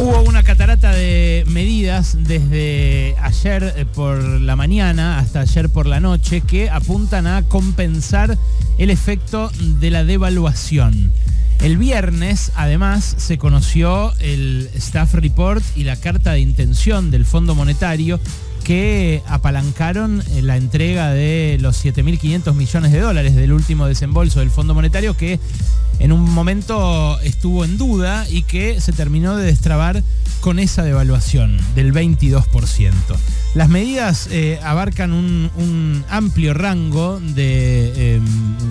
Hubo una catarata de medidas desde ayer por la mañana hasta ayer por la noche que apuntan a compensar el efecto de la devaluación. El viernes, además, se conoció el Staff Report y la carta de intención del Fondo Monetario que apalancaron la entrega de los 7.500 millones de dólares del último desembolso del Fondo Monetario, que en un momento estuvo en duda y que se terminó de destrabar con esa devaluación del 22%. Las medidas abarcan un amplio rango de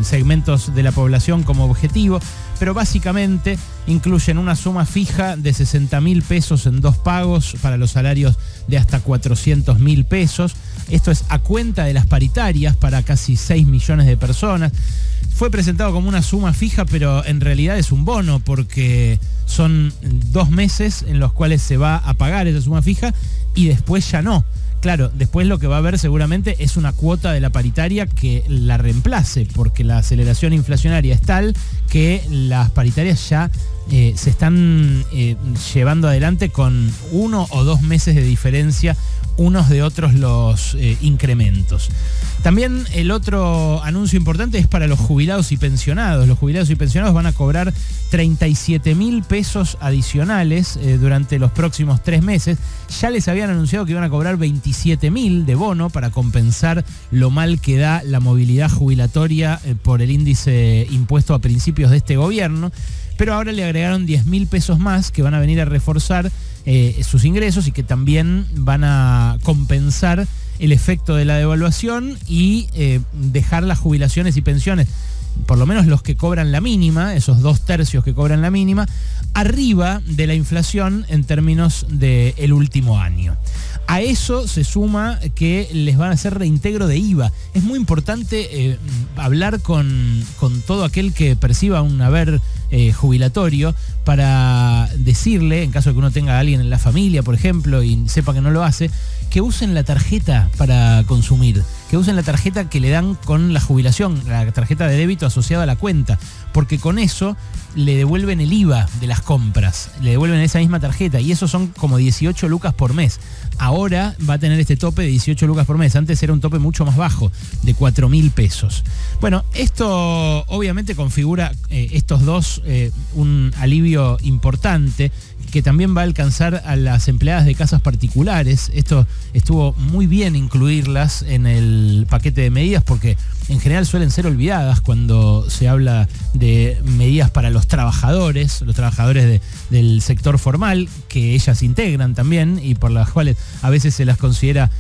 segmentos de la población como objetivo, pero básicamente incluyen una suma fija de 60.000 pesos en 2 pagos para los salarios de hasta 400.000 pesos. Esto es a cuenta de las paritarias para casi 6 millones de personas. Fue presentado como una suma fija, pero en realidad es un bono porque son 2 meses en los cuales se va a pagar esa suma fija y después ya no. Claro, después lo que va a haber seguramente es una cuota de la paritaria que la reemplace, porque la aceleración inflacionaria es tal que las paritarias ya se están llevando adelante con 1 o 2 meses de diferencia unos de otros los incrementos. También el otro anuncio importante es para los jubilados y pensionados. Los jubilados y pensionados van a cobrar 37.000 pesos adicionales durante los próximos 3 meses. Ya les habían anunciado que iban a cobrar 27.000 de bono para compensar lo mal que da la movilidad jubilatoria por el índice impuesto a principios de este gobierno. Pero ahora le agregaron 10.000 pesos más que van a venir a reforzar sus ingresos y que también van a compensar el efecto de la devaluación y dejar las jubilaciones y pensiones, por lo menos los que cobran la mínima, esos 2/3 que cobran la mínima, arriba de la inflación en términos del último año. A eso se suma que les van a hacer reintegro de IVA. Es muy importante hablar con todo aquel que perciba un haber jubilatorio para decirle, en caso de que uno tenga a alguien en la familia, por ejemplo, y sepa que no lo hace, que usen la tarjeta para consumir, que usen la tarjeta que le dan con la jubilación, la tarjeta de débito asociada a la cuenta, porque con eso le devuelven el IVA de las compras, le devuelven esa misma tarjeta y eso son como 18 lucas por mes. Ahora va a tener este tope de 18 lucas por mes, antes era un tope mucho más bajo, de 4.000 pesos. Bueno, esto obviamente configura estos dos un alivio importante que también va a alcanzar a las empleadas de casas particulares. Esto estuvo muy bien incluirlas en el paquete de medidas porque en general suelen ser olvidadas cuando se habla de medidas para los trabajadores del sector formal, que ellas integran también y por las cuales a veces se las considera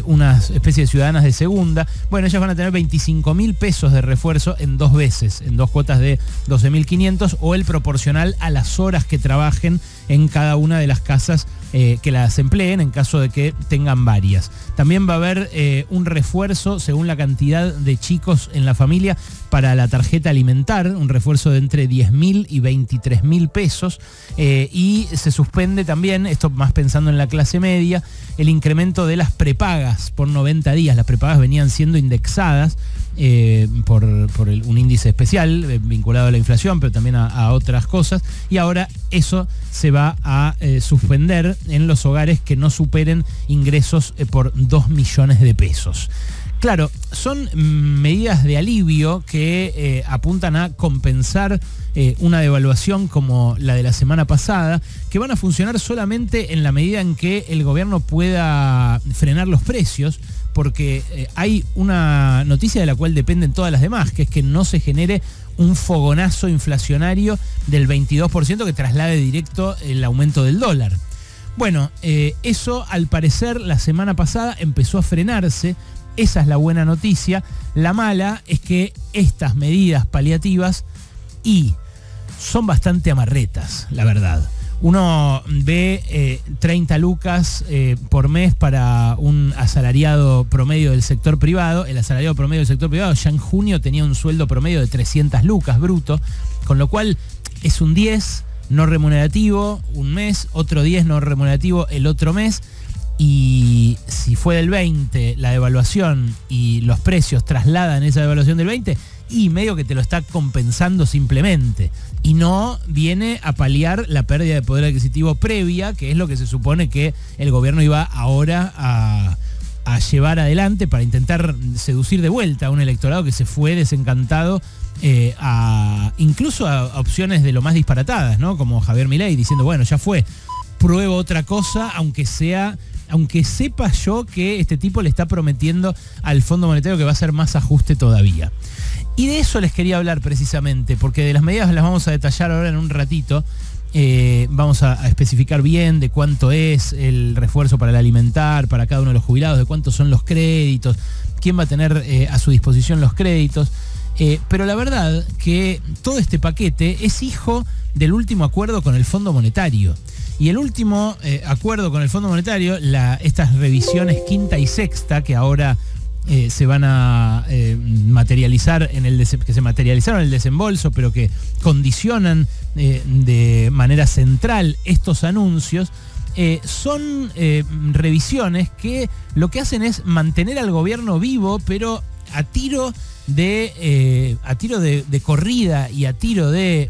una especie de ciudadanas de segunda. Bueno, ellas van a tener 25.000 pesos de refuerzo en 2 veces, en 2 cuotas de 12.500 o el proporcional a las horas que trabajen en cada una de las casas que las empleen en caso de que tengan varias. También va a haber un refuerzo según la cantidad de chicos en la familia para la tarjeta alimentar, un refuerzo de entre 10.000 y 23.000 pesos y se suspende también, esto más pensando en la clase media, el incremento de las prepagas por 90 días. Las prepagas venían siendo indexadas por un índice especial vinculado a la inflación, pero también a otras cosas, y ahora eso se va a suspender en los hogares que no superen ingresos por 2 millones de pesos. Claro, son medidas de alivio que apuntan a compensar una devaluación como la de la semana pasada, que van a funcionar solamente en la medida en que el gobierno pueda frenar los precios, porque hay una noticia de la cual dependen todas las demás, que es que no se genere un fogonazo inflacionario del 22% que traslade directo el aumento del dólar. Bueno, eso al parecer la semana pasada empezó a frenarse. Esa es la buena noticia. La mala es que estas medidas paliativas son bastante amarretas, la verdad. Uno ve 30 lucas por mes para un asalariado promedio del sector privado. El asalariado promedio del sector privado ya en junio tenía un sueldo promedio de 300 lucas bruto, con lo cual es un 10 no remunerativo un mes, otro 10 no remunerativo el otro mes. Y si fue del 20 la devaluación y los precios trasladan esa devaluación del 20, y medio que te lo está compensando simplemente. Y no viene a paliar la pérdida de poder adquisitivo previa, que es lo que se supone que el gobierno iba ahora a llevar adelante para intentar seducir de vuelta a un electorado que se fue desencantado incluso a opciones de lo más disparatadas, ¿no? Como Javier Milei diciendo, bueno, ya fue, pruebo otra cosa, aunque sepa yo que este tipo le está prometiendo al Fondo Monetario que va a hacer más ajuste todavía. Y de eso les quería hablar precisamente, porque de las medidas las vamos a detallar ahora en un ratito. Vamos a especificar bien de cuánto es el refuerzo para el alimentar, para cada uno de los jubilados, de cuántos son los créditos, quién va a tener a su disposición los créditos. Pero la verdad que todo este paquete es hijo del último acuerdo con el Fondo Monetario. Y el último acuerdo con el Fondo Monetario, estas revisiones quinta y sexta que ahora se van a materializar que se materializaron en el desembolso, pero que condicionan de manera central estos anuncios, son revisiones que lo que hacen es mantener al gobierno vivo, pero a tiro de corrida y a tiro de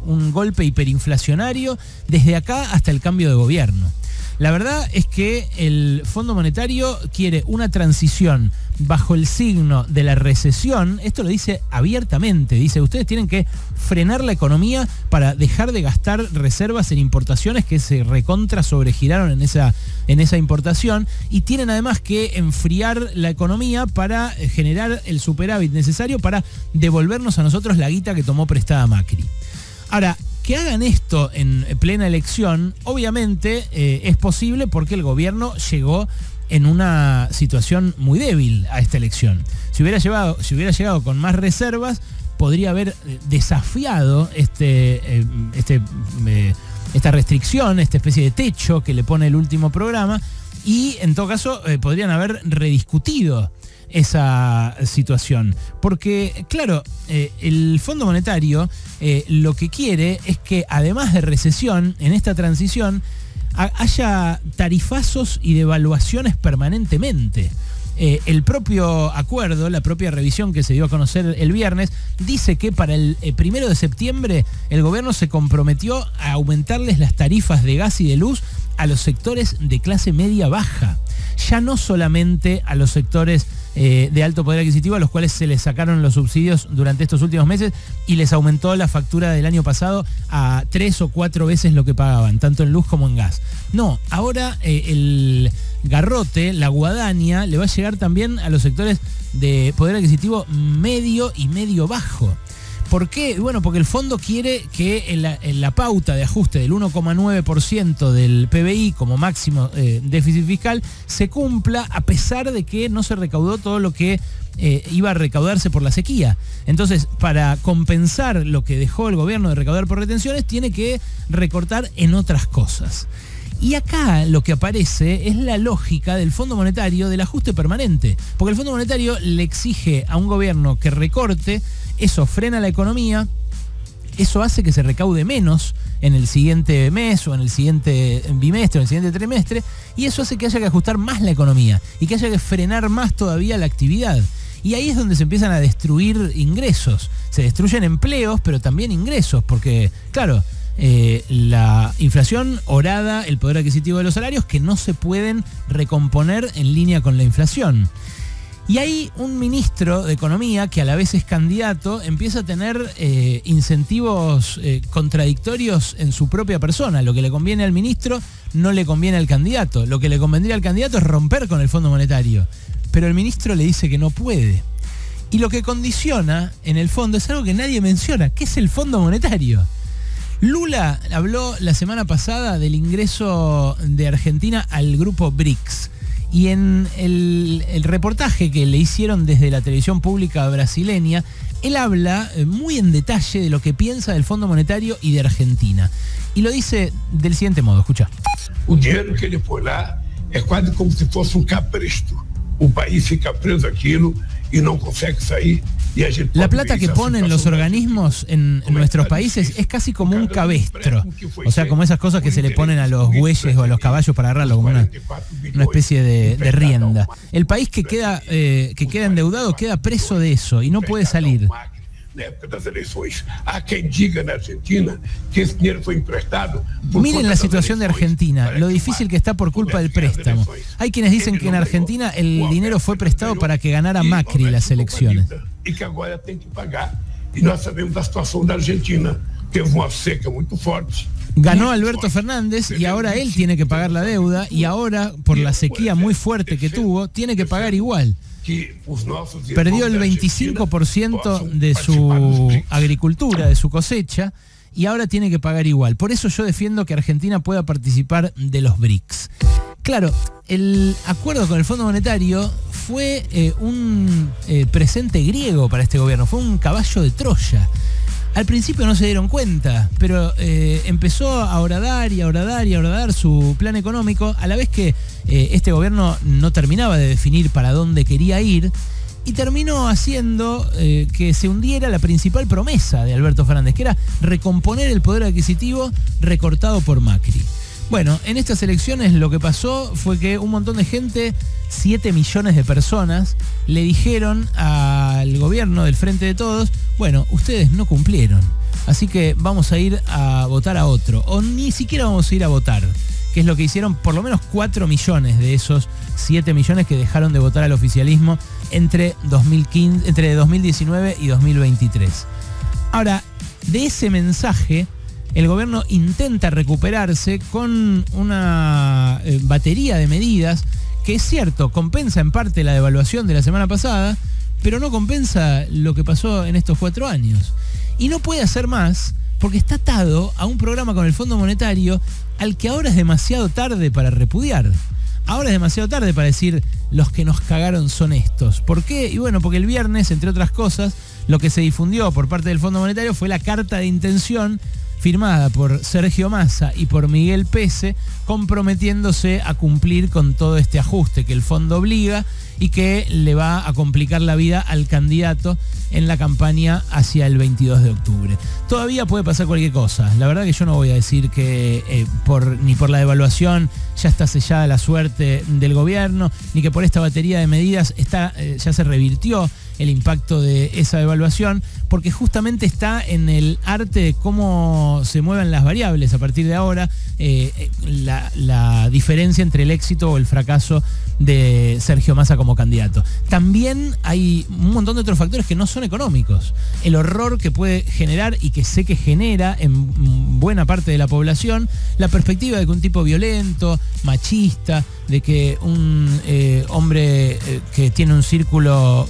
un golpe hiperinflacionario desde acá hasta el cambio de gobierno. La verdad es que el Fondo Monetario quiere una transición bajo el signo de la recesión. Esto lo dice abiertamente, dice, ustedes tienen que frenar la economía para dejar de gastar reservas en importaciones que se recontra sobregiraron en esa importación, y tienen además que enfriar la economía para generar el superávit necesario para devolvernos a nosotros la guita que tomó prestada Macri. Ahora, que hagan esto en plena elección, obviamente es posible porque el gobierno llegó en una situación muy débil a esta elección. Si hubiera llegado con más reservas, podría haber desafiado esta restricción, esta especie de techo que le pone el último programa, y en todo caso podrían haber rediscutido esa situación. Porque, claro, el Fondo Monetario lo que quiere es que, además de recesión, en esta transición haya tarifazos y devaluaciones permanentemente. El propio acuerdo, la propia revisión que se dio a conocer el viernes, dice que para el 1 de septiembre el gobierno se comprometió a aumentarles las tarifas de gas y de luz a los sectores de clase media baja. Ya no solamente a los sectores de alto poder adquisitivo, a los cuales se les sacaron los subsidios durante estos últimos meses y les aumentó la factura del año pasado a 3 o 4 veces lo que pagaban, tanto en luz como en gas. No, ahora el garrote, la guadaña, le va a llegar también a los sectores de poder adquisitivo medio y medio bajo. ¿Por qué? Bueno, porque el fondo quiere que en la pauta de ajuste del 1,9% del PBI como máximo déficit fiscal se cumpla, a pesar de que no se recaudó todo lo que iba a recaudarse por la sequía. Entonces, para compensar lo que dejó el gobierno de recaudar por retenciones, tiene que recortar en otras cosas. Y acá lo que aparece es la lógica del Fondo Monetario del ajuste permanente, porque el Fondo Monetario le exige a un gobierno que recorte. Eso frena la economía, eso hace que se recaude menos en el siguiente mes o en el siguiente bimestre o en el siguiente trimestre, y eso hace que haya que ajustar más la economía y que haya que frenar más todavía la actividad. Y ahí es donde se empiezan a destruir ingresos. Se destruyen empleos, pero también ingresos, porque, claro, la inflación horada el poder adquisitivo de los salarios, que no se pueden recomponer en línea con la inflación. Y hay un ministro de Economía que a la vez es candidato, empieza a tener incentivos contradictorios en su propia persona. Lo que le conviene al ministro no le conviene al candidato. Lo que le convendría al candidato es romper con el Fondo Monetario. Pero el ministro le dice que no puede. Y lo que condiciona, en el fondo, es algo que nadie menciona, que es el Fondo Monetario. Lula habló la semana pasada del ingreso de Argentina al grupo BRICS. Y en el reportaje que le hicieron desde la televisión pública brasileña, él habla muy en detalle de lo que piensa del Fondo Monetario y de Argentina. Y lo dice del siguiente modo, escucha. O dinheiro que ele foi lá é quase como se fosse cabresto. O país fica preso aquilo y no consegue salir. La plata que ponen los organismos en nuestros países es casi como un cabestro. O sea, como esas cosas que se le ponen a los bueyes o a los caballos para agarrarlo, como una especie de rienda. El país que queda endeudado queda preso de eso y no puede salir. na época das eleições. Há quem diga na Argentina que ese dinero fue emprestado. Miren la situación de Argentina, lo difícil que está por culpa del préstamo. Hay quienes dicen que en Argentina el dinero fue prestado para que ganara Macri las elecciones. Y que ahora tiene que pagar. Y nós sabemos la situación de Argentina. Teve una seca muy fuerte. Ganó Alberto Fernández y ahora él tiene que pagar la deuda y ahora, por la sequía muy fuerte que tuvo, tiene que pagar igual. Perdió el 25% de su agricultura, de su cosecha, y ahora tiene que pagar igual. Por eso yo defiendo que Argentina pueda participar de los BRICS. Claro, el acuerdo con el Fondo Monetario fue un presente griego para este gobierno, fue un caballo de Troya. Al principio no se dieron cuenta, pero empezó a horadar su plan económico, a la vez que este gobierno no terminaba de definir para dónde quería ir, y terminó haciendo que se hundiera la principal promesa de Alberto Fernández, que era recomponer el poder adquisitivo recortado por Macri. Bueno, en estas elecciones lo que pasó fue que un montón de gente, 7 millones de personas, le dijeron al gobierno del Frente de Todos, bueno, ustedes no cumplieron, así que vamos a ir a votar a otro, o ni siquiera vamos a ir a votar, que es lo que hicieron por lo menos 4 millones de esos 7 millones que dejaron de votar al oficialismo entre 2019 y 2023. Ahora, de ese mensaje, el gobierno intenta recuperarse con una batería de medidas que, es cierto, compensa en parte la devaluación de la semana pasada, pero no compensa lo que pasó en estos 4 años. Y no puede hacer más porque está atado a un programa con el Fondo Monetario al que ahora es demasiado tarde para repudiar. Ahora es demasiado tarde para decir los que nos cagaron son estos. ¿Por qué? Y bueno, porque el viernes, entre otras cosas, lo que se difundió por parte del Fondo Monetario fue la carta de intención firmada por Sergio Massa y por Miguel Pese, comprometiéndose a cumplir con todo este ajuste que el fondo obliga y que le va a complicar la vida al candidato en la campaña hacia el 22 de octubre. Todavía puede pasar cualquier cosa. La verdad que yo no voy a decir que ni por la devaluación ya está sellada la suerte del gobierno, ni que por esta batería de medidas ya se revirtió el impacto de esa devaluación, porque justamente está en el arte de cómo se mueven las variables a partir de ahora, la diferencia entre el éxito o el fracaso de Sergio Massa como candidato. También hay un montón de otros factores que no son económicos. El horror que puede generar y que sé que genera en buena parte de la población la perspectiva de que un tipo violento, machista, de que un hombre que tiene un círculo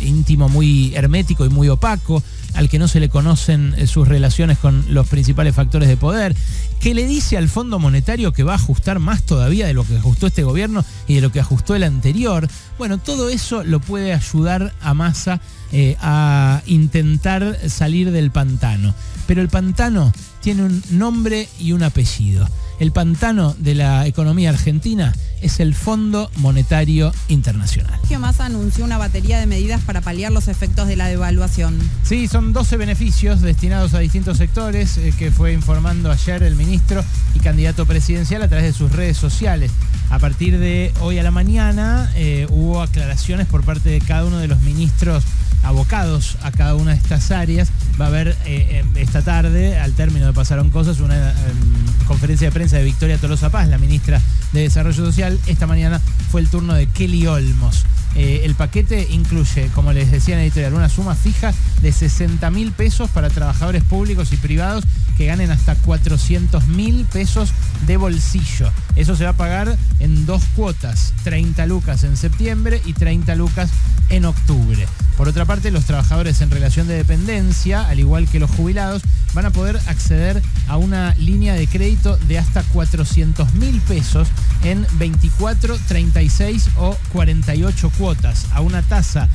íntimo muy hermético y muy opaco, al que no se le conocen sus relaciones con los principales factores de poder, que le dice al Fondo Monetario que va a ajustar más todavía de lo que ajustó este gobierno y de lo que ajustó el anterior. Bueno, todo eso lo puede ayudar a Massa a intentar salir del pantano. Pero el pantano tiene un nombre y un apellido. El pantano de la economía argentina es el Fondo Monetario Internacional. Sergio Massa anunció una batería de medidas para paliar los efectos de la devaluación. Sí, son 12 beneficios destinados a distintos sectores que fue informando ayer el ministro y candidato presidencial a través de sus redes sociales. A partir de hoy a la mañana hubo aclaraciones por parte de cada uno de los ministros abocados a cada una de estas áreas. Va a haber esta tarde, al término de Pasaron Cosas, una conferencia de prensa de Victoria Tolosa Paz, la ministra de Desarrollo Social. Esta mañana fue el turno de Kelly Olmos. El paquete incluye, como les decía en editorial, una suma fija de 60.000 pesos para trabajadores públicos y privados que ganen hasta 400.000 pesos de bolsillo. Eso se va a pagar en 2 cuotas, 30 lucas en septiembre y 30 lucas en octubre. Por otra parte, los trabajadores en relación de dependencia, al igual que los jubilados, van a poder acceder a una línea de crédito de hasta 400.000 pesos en 24, 36 o 48 cuotas, a una tasa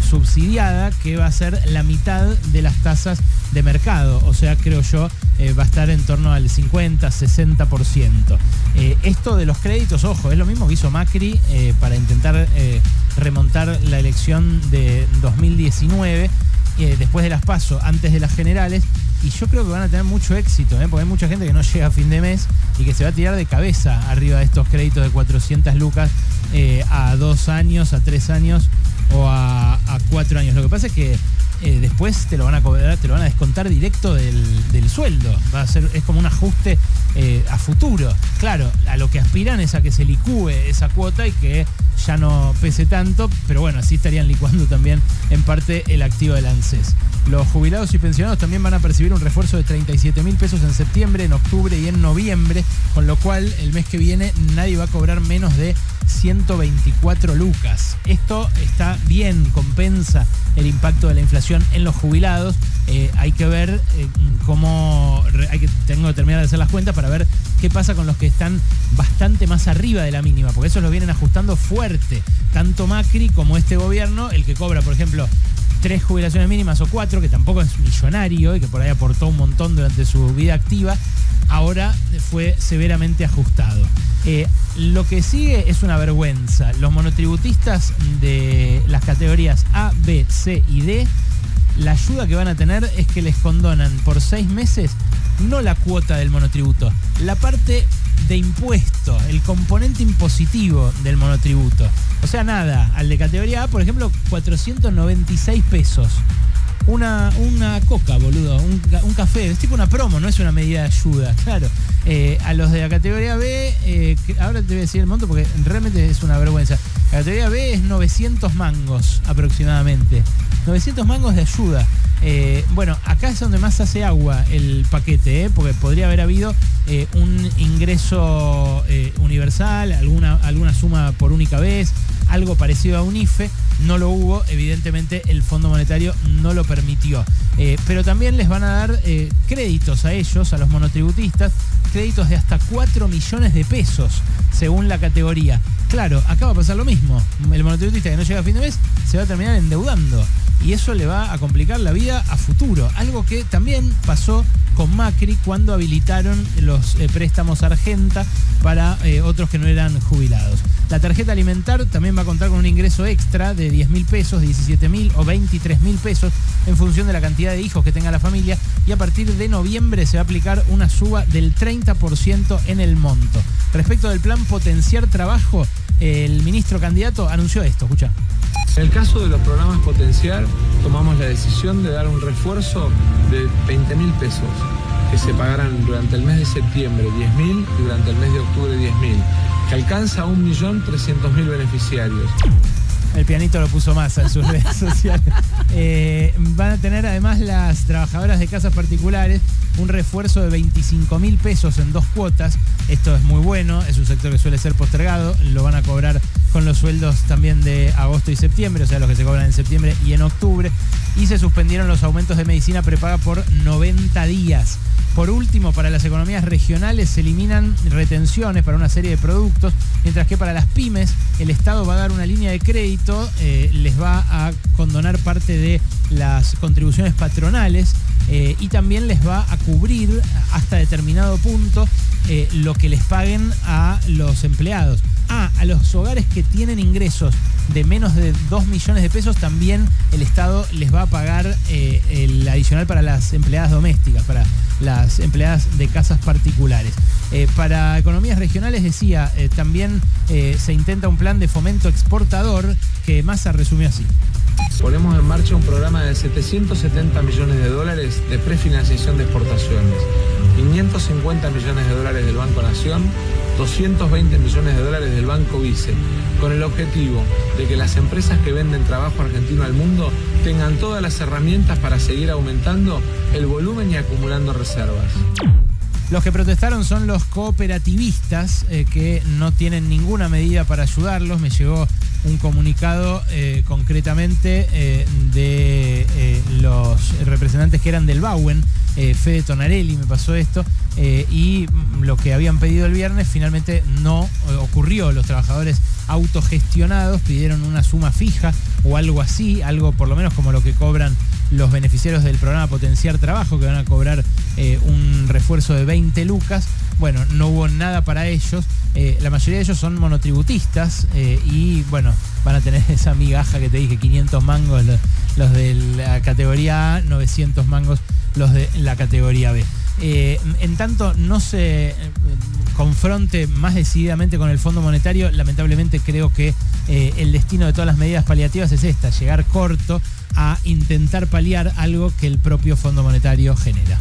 subsidiada que va a ser la mitad de las tasas de mercado. O sea, creo yo, va a estar en torno al 50, 60%. Esto de los créditos, ojo, es lo mismo que hizo Macri para intentar remontar la elección de 2019, después de las PASO, antes de las generales, y yo creo que van a tener mucho éxito, porque hay mucha gente que no llega a fin de mes y que se va a tirar de cabeza arriba de estos créditos de 400 lucas a 2 años, a 3 años o a 4 años. Lo que pasa es que después te lo van a cobrar, te lo van a descontar directo del sueldo. Es como un ajuste a futuro. Claro, a lo que aspiran es a que se licúe esa cuota y que ya no pese tanto, pero bueno, así estarían licuando también en parte el activo del ANSES. Los jubilados y pensionados también van a percibir un refuerzo de 37.000 pesos en septiembre, en octubre y en noviembre, con lo cual el mes que viene nadie va a cobrar menos de 124 lucas. Esto está bien, compensa el impacto de la inflación en los jubilados. Hay que ver tengo que terminar de hacer las cuentas para ver qué pasa con los que están bastante más arriba de la mínima, porque esos lo vienen ajustando fuerte, tanto Macri como este gobierno. El que cobra, por ejemplo, 3 jubilaciones mínimas o 4, que tampoco es millonario y que por ahí aportó un montón durante su vida activa, ahora fue severamente ajustado. Lo que sigue es una vergüenza. Los monotributistas de las categorías A, B, C y D, la ayuda que van a tener es que les condonan por 6 meses no la cuota del monotributo, la parte de impuesto, el componente impositivo del monotributo. O sea, nada, al de categoría A, por ejemplo, 496 pesos. Una coca, boludo, un café, es tipo una promo, no es una medida de ayuda, claro. A los de la categoría B, ahora te voy a decir el monto porque realmente es una vergüenza. La categoría B es 900 mangos aproximadamente. 900 mangos de ayuda. Bueno, acá es donde más hace agua el paquete, porque podría haber habido un ingreso universal, alguna suma por única vez, algo parecido a un IFE. No lo hubo, evidentemente el Fondo Monetario no lo permitió. Pero también les van a dar créditos a ellos, a los monotributistas, créditos de hasta 4 millones de pesos, según la categoría. Claro, acá va a pasar lo mismo. El monotributista que no llega a fin de mes se va a terminar endeudando. Y eso le va a complicar la vida a futuro. Algo que también pasó con Macri cuando habilitaron los préstamos Argenta para otros que no eran jubilados. La tarjeta alimentar también va a contar con un ingreso extra de 10.000 pesos, 17.000 o 23.000 pesos en función de la cantidad de hijos que tenga la familia, y a partir de noviembre se va a aplicar una suba del 30% en el monto. Respecto del plan Potenciar Trabajo, el ministro candidato anunció esto, escucha. En el caso de los programas Potenciar, tomamos la decisión de dar un refuerzo de 20.000 pesos, que se pagarán durante el mes de septiembre 10.000 y durante el mes de octubre 10.000, que alcanza a 1.300.000 beneficiarios. El pianito lo puso Massa en sus redes sociales. Van a tener además las trabajadoras de casas particulares un refuerzo de 25.000 pesos en 2 cuotas. Esto es muy bueno, es un sector que suele ser postergado. Lo van a cobrar con los sueldos también de agosto y septiembre, o sea, los que se cobran en septiembre y en octubre. Y se suspendieron los aumentos de medicina prepaga por 90 días. Por último, para las economías regionales se eliminan retenciones para una serie de productos, mientras que para las pymes el Estado va a dar una línea de crédito, les va a condonar parte de las contribuciones patronales y también les va a cubrir hasta determinado punto lo que les paguen a los empleados. A los hogares que tienen ingresos de menos de 2 millones de pesos también el Estado les va a pagar el adicional para las empleadas domésticas, para las empleadas de casas particulares. Para economías regionales, decía, también se intenta un plan de fomento exportador que Massa resumió así. Ponemos en marcha un programa de 770 millones de dólares de prefinanciación de exportaciones, 550 millones de dólares del Banco Nación, 220 millones de dólares del Banco Vice, con el objetivo de que las empresas que venden trabajo argentino al mundo tengan todas las herramientas para seguir aumentando el volumen y acumulando reservas. Los que protestaron son los cooperativistas que no tienen ninguna medida para ayudarlos. Me llegó un comunicado concretamente de los representantes que eran del Bauen, Fede Tonarelli me pasó esto, y lo que habían pedido el viernes finalmente no ocurrió. Los trabajadores autogestionados pidieron una suma fija o algo así, algo por lo menos como lo que cobran los beneficiarios del programa Potenciar Trabajo, que van a cobrar un refuerzo de 20 lucas. Bueno, no hubo nada para ellos. La mayoría de ellos son monotributistas y bueno, van a tener esa migaja que te dije, 500 mangos los de la categoría A, 900 mangos los de la categoría B. en tanto no se confronte más decididamente con el Fondo Monetario, lamentablemente creo que el destino de todas las medidas paliativas es esta, llegar corto a intentar paliar algo que el propio Fondo Monetario genera.